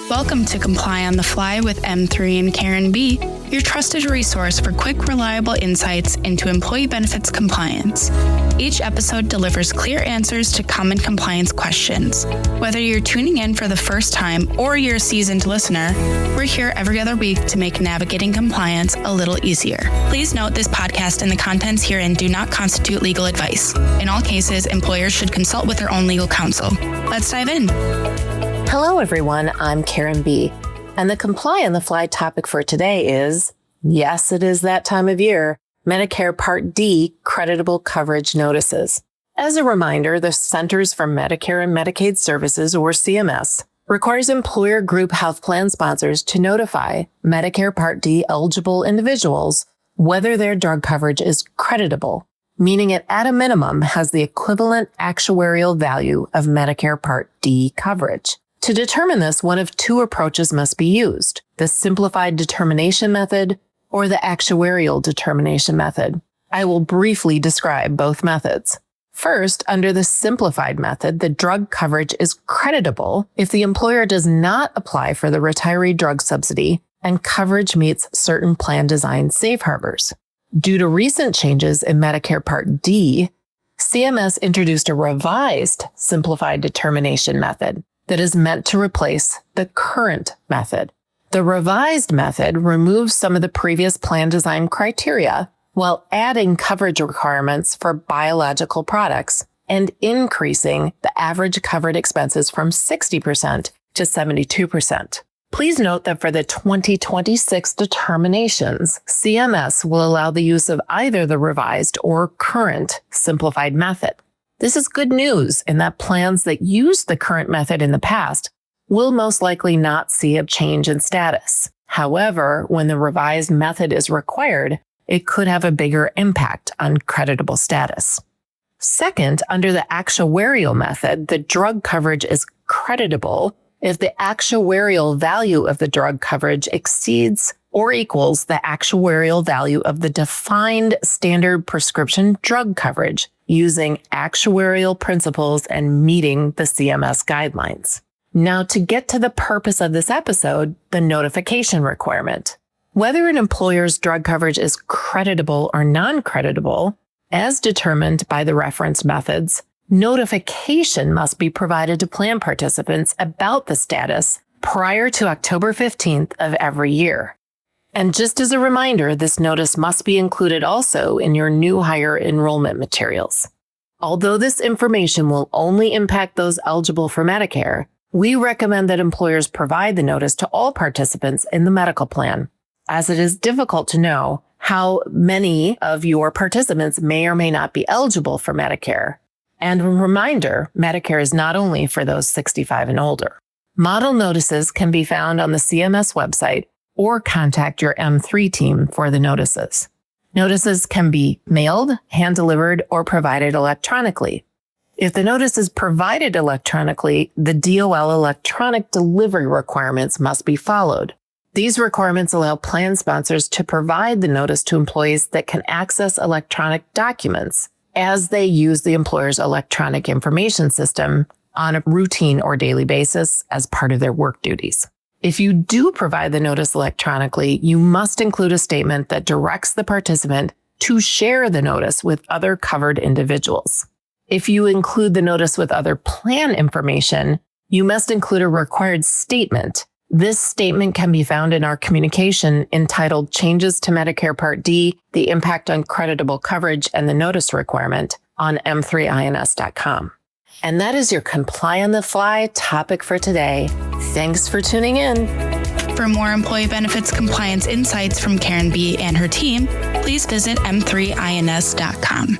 Welcome to Comply on the Fly with M3 and Karen B, your trusted resource for quick, reliable insights into employee benefits compliance. Each episode delivers clear answers to common compliance questions. Whether you're tuning in for the first time or you're a seasoned listener, we're here every other week to make navigating compliance a little easier. Please note this podcast and the contents herein do not constitute legal advice. In all cases, employers should consult with their own legal counsel. Let's dive in. Hello, everyone. I'm Karen B. And the Comply on the Fly topic for today is, yes, it is that time of year, Medicare Part D creditable coverage notices. As a reminder, the Centers for Medicare and Medicaid Services, or CMS, requires employer group health plan sponsors to notify Medicare Part D eligible individuals whether their drug coverage is creditable, meaning it at a minimum has the equivalent actuarial value of Medicare Part D coverage. To determine this, one of two approaches must be used: the simplified determination method or the actuarial determination method. I will briefly describe both methods. First, under the simplified method, the drug coverage is creditable if the employer does not apply for the retiree drug subsidy and coverage meets certain plan design safe harbors. Due to recent changes in Medicare Part D, CMS introduced a revised simplified determination method that is meant to replace the current method. The revised method removes some of the previous plan design criteria while adding coverage requirements for biological products and increasing the average covered expenses from 60% to 72%. Please note that for the 2026 determinations, CMS will allow the use of either the revised or current simplified method. This is good news in that plans that used the current method in the past will most likely not see a change in status. However, when the revised method is required, it could have a bigger impact on creditable status. Second, under the actuarial method, the drug coverage is creditable if the actuarial value of the drug coverage exceeds or equals the actuarial value of the defined standard prescription drug coverage using actuarial principles and meeting the CMS guidelines. Now, to get to the purpose of this episode, the notification requirement. Whether an employer's drug coverage is creditable or non-creditable, as determined by the reference methods, notification must be provided to plan participants about the status prior to October 15th of every year. And just as a reminder, this notice must be included also in your new hire enrollment materials. Although this information will only impact those eligible for Medicare, we recommend that employers provide the notice to all participants in the medical plan, as it is difficult to know how many of your participants may or may not be eligible for Medicare. And a reminder, Medicare is not only for those 65 and older. Model notices can be found on the CMS website or contact your M3 team for the notices. Notices can be mailed, hand-delivered, or provided electronically. If the notice is provided electronically, the DOL electronic delivery requirements must be followed. These requirements allow plan sponsors to provide the notice to employees that can access electronic documents as they use the employer's electronic information system on a routine or daily basis as part of their work duties. If you do provide the notice electronically, you must include a statement that directs the participant to share the notice with other covered individuals. If you include the notice with other plan information, you must include a required statement. This statement can be found in our communication entitled Changes to Medicare Part D, the Impact on Creditable Coverage and the Notice Requirement on m3ins.com. And that is your Comply on the Fly topic for today. Thanks for tuning in. For more employee benefits compliance insights from Karen B and her team, please visit m3ins.com.